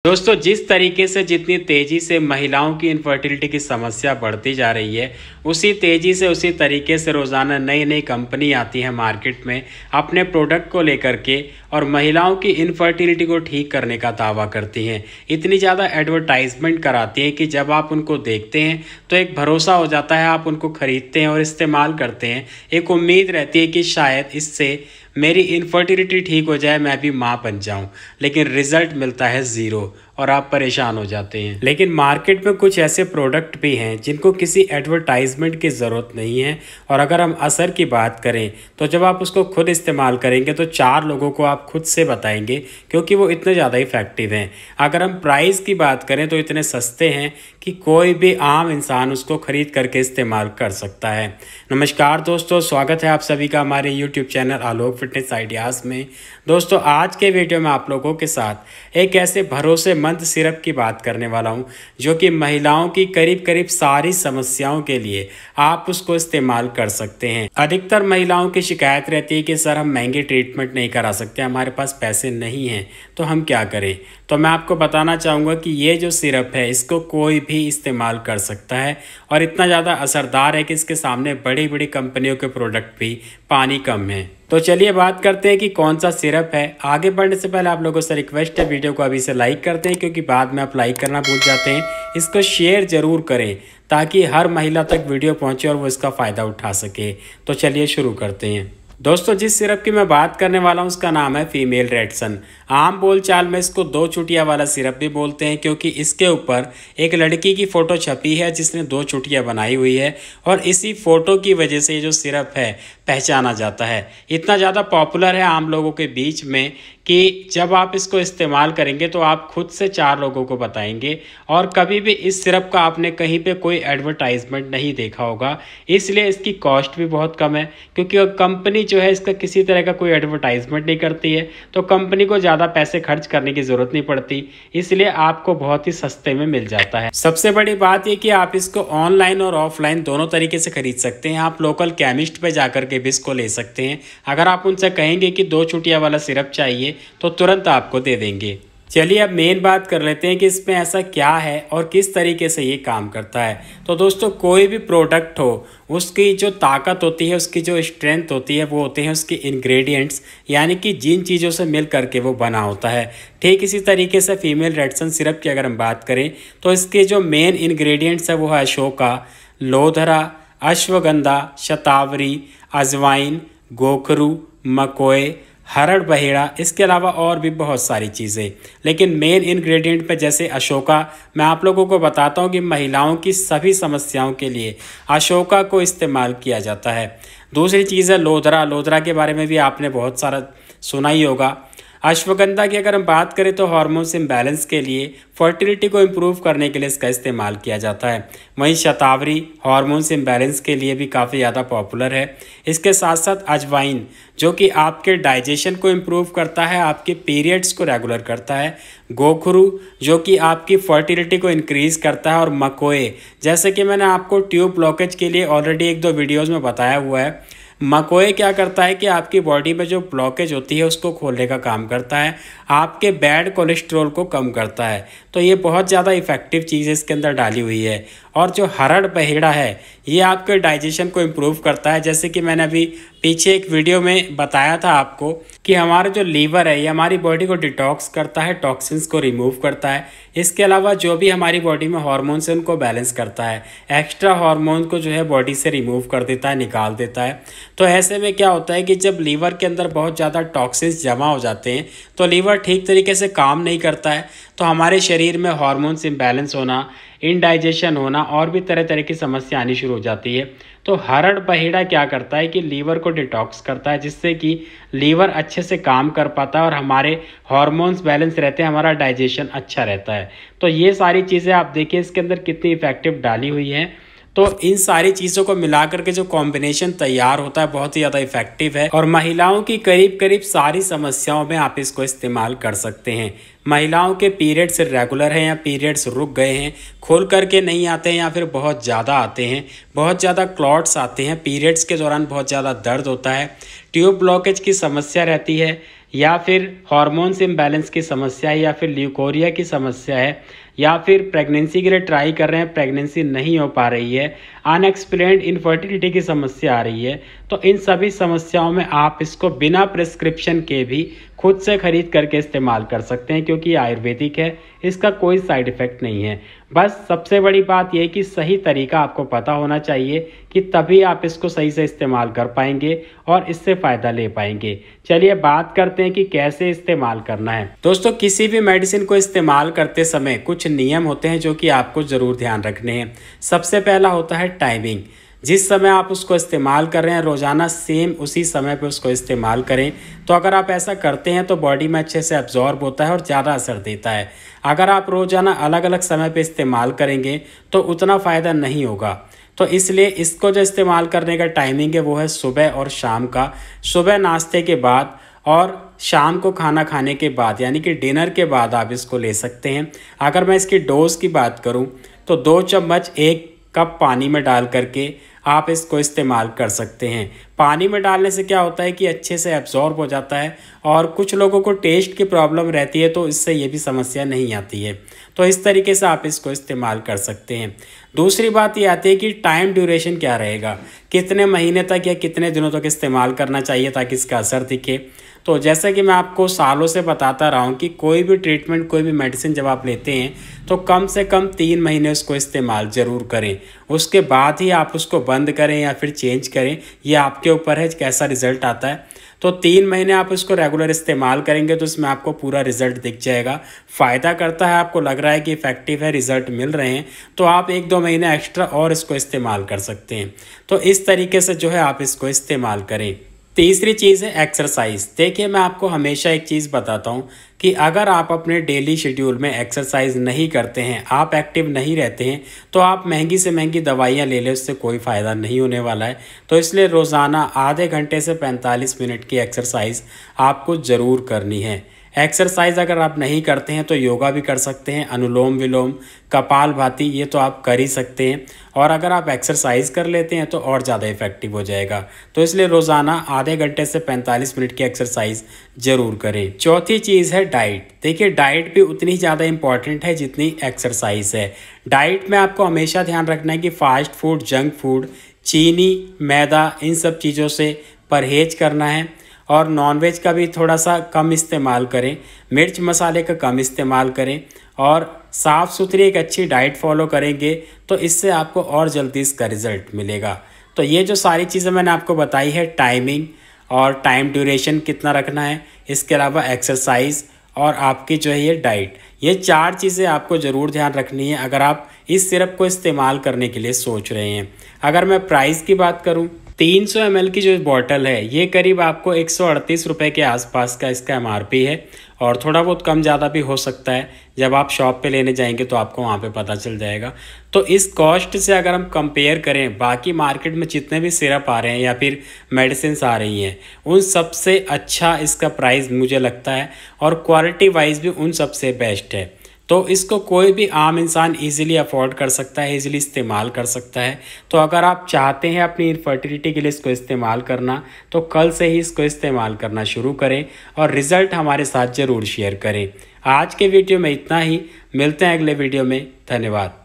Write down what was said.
दोस्तों, जिस तरीके से जितनी तेज़ी से महिलाओं की इनफर्टिलिटी की समस्या बढ़ती जा रही है, उसी तेज़ी से उसी तरीके से रोज़ाना नई नई कंपनी आती है मार्केट में अपने प्रोडक्ट को लेकर के और महिलाओं की इनफर्टिलिटी को ठीक करने का दावा करती हैं। इतनी ज़्यादा एडवर्टाइजमेंट कराती हैं कि जब आप उनको देखते हैं तो एक भरोसा हो जाता है, आप उनको ख़रीदते हैं और इस्तेमाल करते हैं। एक उम्मीद रहती है कि शायद इससे मेरी इनफर्टिलिटी ठीक हो जाए, मैं भी माँ बन जाऊं, लेकिन रिजल्ट मिलता है ज़ीरो और आप परेशान हो जाते हैं। लेकिन मार्केट में कुछ ऐसे प्रोडक्ट भी हैं जिनको किसी एडवर्टाइजमेंट की ज़रूरत नहीं है, और अगर हम असर की बात करें तो जब आप उसको खुद इस्तेमाल करेंगे तो 4 लोगों को आप खुद से बताएंगे, क्योंकि वो इतने ज़्यादा इफ़ेक्टिव हैं। अगर हम प्राइस की बात करें तो इतने सस्ते हैं कि कोई भी आम इंसान उसको ख़रीद करके इस्तेमाल कर सकता है। नमस्कार दोस्तों, स्वागत है आप सभी का हमारे YouTube चैनल आलोक फिटनेस आइडियाज़ में। दोस्तों, आज के वीडियो में आप लोगों के साथ एक ऐसे भरोसेमंद सिरप की बात करने वाला हूं जो कि महिलाओं की करीब करीब सारी समस्याओं के लिए आप उसको इस्तेमाल कर सकते हैं। अधिकतर महिलाओं की शिकायत रहती है कि सर, हम महंगे ट्रीटमेंट नहीं करा सकते, हमारे पास पैसे नहीं हैं, तो हम क्या करें। तो मैं आपको बताना चाहूँगा कि ये जो सिरप है इसको कोई भी इस्तेमाल कर सकता है और इतना ज़्यादा असरदार है कि इसके सामने बड़ी बड़ी कंपनियों के प्रोडक्ट भी पानी कम है। तो चलिए बात करते हैं कि कौन सा सिरप है। आगे बढ़ने से पहले आप लोगों से रिक्वेस्ट है, वीडियो को अभी से लाइक करते हैं, क्योंकि बाद में आप लाइक करना भूल जाते हैं। इसको शेयर ज़रूर करें ताकि हर महिला तक वीडियो पहुंचे और वो इसका फ़ायदा उठा सके। तो चलिए शुरू करते हैं। दोस्तों, जिस सिरप की मैं बात करने वाला हूँ उसका नाम है फीमेल रेडसन। आम बोलचाल में इसको 2 चुटिया वाला सिरप भी बोलते हैं, क्योंकि इसके ऊपर एक लड़की की फ़ोटो छपी है जिसने 2 चुटिया बनाई हुई है, और इसी फ़ोटो की वजह से ये जो सिरप है पहचाना जाता है। इतना ज़्यादा पॉपुलर है आम लोगों के बीच में कि जब आप इसको इस्तेमाल करेंगे तो आप खुद से 4 लोगों को बताएंगे, और कभी भी इस सिरप का आपने कहीं पे कोई एडवर्टाइजमेंट नहीं देखा होगा। इसलिए इसकी कॉस्ट भी बहुत कम है, क्योंकि कंपनी जो है इसका किसी तरह का कोई एडवर्टाइजमेंट नहीं करती है, तो कंपनी को ज़्यादा पैसे खर्च करने की ज़रूरत नहीं पड़ती, इसलिए आपको बहुत ही सस्ते में मिल जाता है। सबसे बड़ी बात यह कि आप इसको ऑनलाइन और ऑफलाइन दोनों तरीके से खरीद सकते हैं। आप लोकल केमिस्ट पे जाकर के भी इसको ले सकते हैं। अगर आप उनसे कहेंगे कि 2 चुटिया वाला सिरप चाहिए तो तुरंत आपको दे देंगे। चलिए अब मेन बात कर लेते हैं कि इसमें ऐसा क्या है और किस तरीके से ये काम करता है। तो दोस्तों, कोई भी प्रोडक्ट हो, उसकी जो ताकत होती है, उसकी जो स्ट्रेंथ होती है, वो होते हैं उसके इंग्रेडिएंट्स, यानी कि जिन चीज़ों से मिल करके वो बना होता है। ठीक इसी तरीके से फीमेल रेडसन सिरप की अगर हम बात करें तो इसके जो मेन इंग्रेडिएंट्स है वो है अशोका, लोधरा, अश्वगंधा, शतावरी, अजवाइन, गोखरू, मकोए, हरड़ बहेड़ा, इसके अलावा और भी बहुत सारी चीज़ें। लेकिन मेन इंग्रेडिएंट पे जैसे अशोका, मैं आप लोगों को बताता हूँ कि महिलाओं की सभी समस्याओं के लिए अशोका को इस्तेमाल किया जाता है। दूसरी चीज़ है लोधरा। लोधरा के बारे में भी आपने बहुत सारा सुना ही होगा। अश्वगंधा की अगर हम बात करें तो हार्मोन्स इम्बैलेंस के लिए, फर्टिलिटी को इम्प्रूव करने के लिए इसका इस्तेमाल किया जाता है। वहीं शतावरी हार्मोन्स इम्बैलेंस के लिए भी काफ़ी ज़्यादा पॉपुलर है। इसके साथ साथ अजवाइन, जो कि आपके डाइजेशन को इम्प्रूव करता है, आपके पीरियड्स को रेगुलर करता है। गोखरू, जो कि आपकी फर्टिलिटी को इंक्रीज़ करता है। और मकोए, जैसे कि मैंने आपको ट्यूब ब्लॉकेज के लिए ऑलरेडी 1-2 वीडियोज़ में बताया हुआ है। मकोए क्या करता है कि आपकी बॉडी में जो ब्लॉकेज होती है उसको खोलने का काम करता है, आपके बैड कोलेस्ट्रॉल को कम करता है। तो ये बहुत ज़्यादा इफ़ेक्टिव चीज़ इसके अंदर डाली हुई है। और जो हरड़ बहेड़ा है, ये आपके डाइजेशन को इम्प्रूव करता है। जैसे कि मैंने अभी पीछे एक वीडियो में बताया था आपको कि हमारा जो लीवर है ये हमारी बॉडी को डिटॉक्स करता है, टॉक्सिन्स को रिमूव करता है। इसके अलावा जो भी हमारी बॉडी में हार्मोन्स हैं उनको बैलेंस करता है, एक्स्ट्रा हार्मोन को जो है बॉडी से रिमूव कर देता है, निकाल देता है। तो ऐसे में क्या होता है कि जब लीवर के अंदर बहुत ज़्यादा टॉक्सिन्स जमा हो जाते हैं तो लीवर ठीक तरीके से काम नहीं करता है, तो हमारे शरीर में हार्मोन्स इम्बैलेंस होना, इनडाइजेशन होना और भी तरह तरह की समस्या आनी शुरू हो जाती है। तो हरड़ बहेड़ा क्या करता है कि लीवर को डिटॉक्स करता है, जिससे कि लीवर अच्छे से काम कर पाता है और हमारे हार्मोन्स बैलेंस रहते हैं, हमारा डाइजेशन अच्छा रहता है। तो ये सारी चीज़ें आप देखिए इसके अंदर कितनी इफ़ेक्टिव डाली हुई हैं। तो इन सारी चीज़ों को मिलाकर के जो कॉम्बिनेशन तैयार होता है बहुत ही ज़्यादा इफेक्टिव है, और महिलाओं की करीब करीब सारी समस्याओं में आप इसको इस्तेमाल कर सकते हैं। महिलाओं के पीरियड्स रेगुलर हैं या पीरियड्स रुक गए हैं, खोल करके नहीं आते हैं या फिर बहुत ज़्यादा आते हैं, बहुत ज़्यादा क्लॉट्स आते हैं, पीरियड्स के दौरान बहुत ज़्यादा दर्द होता है, ट्यूब ब्लॉकेज की समस्या रहती है, या फिर हार्मोन्स इम्बैलेंस की समस्या है, या फिर ल्यूकोरिया की समस्या है, या फिर प्रेगनेंसी के लिए ट्राई कर रहे हैं, प्रेगनेंसी नहीं हो पा रही है, अनएक्सप्लेन्ड इनफर्टिलिटी की समस्या आ रही है, तो इन सभी समस्याओं में आप इसको बिना प्रिस्क्रिप्शन के भी खुद से खरीद करके इस्तेमाल कर सकते हैं, क्योंकि आयुर्वेदिक है, इसका कोई साइड इफ़ेक्ट नहीं है। बस सबसे बड़ी बात यह है कि सही तरीका आपको पता होना चाहिए, कि तभी आप इसको सही से इस्तेमाल कर पाएंगे और इससे फ़ायदा ले पाएंगे। चलिए बात करते हैं कि कैसे इस्तेमाल करना है। दोस्तों, किसी भी मेडिसिन को इस्तेमाल करते समय कुछ नियम होते हैं जो कि आपको ज़रूर ध्यान रखने हैं। सबसे पहला होता है टाइमिंग। जिस समय आप उसको इस्तेमाल कर रहे हैं रोज़ाना सेम उसी समय पे उसको इस्तेमाल करें। तो अगर आप ऐसा करते हैं तो बॉडी में अच्छे से एब्जॉर्ब होता है और ज़्यादा असर देता है। अगर आप रोज़ाना अलग अलग समय पे इस्तेमाल करेंगे तो उतना फ़ायदा नहीं होगा। तो इसलिए इसको जो इस्तेमाल करने का टाइमिंग है वो है सुबह और शाम का। सुबह नाश्ते के बाद और शाम को खाना खाने के बाद, यानी कि डिनर के बाद आप इसको ले सकते हैं। अगर मैं इसकी डोज की बात करूं तो 2 चम्मच 1 कप पानी में डाल करके आप इसको इस्तेमाल कर सकते हैं। पानी में डालने से क्या होता है कि अच्छे से एब्जॉर्ब हो जाता है, और कुछ लोगों को टेस्ट की प्रॉब्लम रहती है तो इससे ये भी समस्या नहीं आती है। तो इस तरीके से आप इसको इस्तेमाल कर सकते हैं। दूसरी बात ये आती है कि टाइम ड्यूरेशन क्या रहेगा, कितने महीने तक या कितने दिनों तक इस्तेमाल करना चाहिए ताकि इसका असर दिखे। तो जैसा कि मैं आपको सालों से बताता रहा हूँ कि कोई भी ट्रीटमेंट, कोई भी मेडिसिन जब आप लेते हैं तो कम से कम 3 महीने उसको इस्तेमाल ज़रूर करें। उसके बाद ही आप उसको बंद करें या फिर चेंज करें, ये आपके ऊपर है कैसा रिज़ल्ट आता है। तो 3 महीने आप उसको रेगुलर इस्तेमाल करेंगे तो इसमें आपको पूरा रिजल्ट दिख जाएगा। फ़ायदा करता है, आपको लग रहा है कि इफ़ेक्टिव है, रिजल्ट मिल रहे हैं, तो आप 1-2 महीने एक्स्ट्रा और इसको इस्तेमाल कर सकते हैं। तो इस तरीके से जो है आप इसको इस्तेमाल करें। तीसरी चीज़ है एक्सरसाइज। देखिए, मैं आपको हमेशा एक चीज़ बताता हूँ कि अगर आप अपने डेली शेड्यूल में एक्सरसाइज नहीं करते हैं, आप एक्टिव नहीं रहते हैं, तो आप महंगी से महंगी दवाइयाँ ले लें, उससे कोई फ़ायदा नहीं होने वाला है। तो इसलिए रोज़ाना आधे घंटे से 45 मिनट की एक्सरसाइज आपको ज़रूर करनी है। एक्सरसाइज अगर आप नहीं करते हैं तो योगा भी कर सकते हैं, अनुलोम विलोम, कपालभाति, ये तो आप कर ही सकते हैं। और अगर आप एक्सरसाइज कर लेते हैं तो और ज़्यादा इफेक्टिव हो जाएगा। तो इसलिए रोज़ाना आधे घंटे से 45 मिनट की एक्सरसाइज ज़रूर करें। चौथी चीज़ है डाइट। देखिए, डाइट भी उतनी ज़्यादा इंपॉर्टेंट है जितनी एक्सरसाइज है। डाइट में आपको हमेशा ध्यान रखना है कि फास्ट फूड, जंक फूड, चीनी, मैदा, इन सब चीज़ों से परहेज करना है, और नॉनवेज का भी थोड़ा सा कम इस्तेमाल करें, मिर्च मसाले का कम इस्तेमाल करें, और साफ़ सुथरी एक अच्छी डाइट फॉलो करेंगे तो इससे आपको और जल्दी इसका रिज़ल्ट मिलेगा। तो ये जो सारी चीज़ें मैंने आपको बताई है, टाइमिंग और टाइम ड्यूरेशन कितना रखना है, इसके अलावा एक्सरसाइज और आपकी जो है ये डाइट, ये 4 चीज़ें आपको ज़रूर ध्यान रखनी है अगर आप इस सिरप को इस्तेमाल करने के लिए सोच रहे हैं। अगर मैं प्राइस की बात करूं, 300 ml की जो बॉटल है ये करीब आपको 138 रुपये के आसपास का इसका MRP है, और थोड़ा बहुत कम ज़्यादा भी हो सकता है। जब आप शॉप पे लेने जाएंगे तो आपको वहाँ पे पता चल जाएगा। तो इस कॉस्ट से अगर हम कंपेयर करें बाकी मार्केट में जितने भी सिरप आ रहे हैं या फिर मेडिसिन आ रही हैं, उन सबसे अच्छा इसका प्राइस मुझे लगता है, और क्वालिटी वाइज भी उन सबसे बेस्ट है। तो इसको कोई भी आम इंसान इजीली अफोर्ड कर सकता है, इजीली इस्तेमाल कर सकता है। तो अगर आप चाहते हैं अपनी इनफर्टिलिटी के लिए इसको इस्तेमाल करना, तो कल से ही इसको इस्तेमाल करना शुरू करें और रिज़ल्ट हमारे साथ ज़रूर शेयर करें। आज के वीडियो में इतना ही, मिलते हैं अगले वीडियो में। धन्यवाद।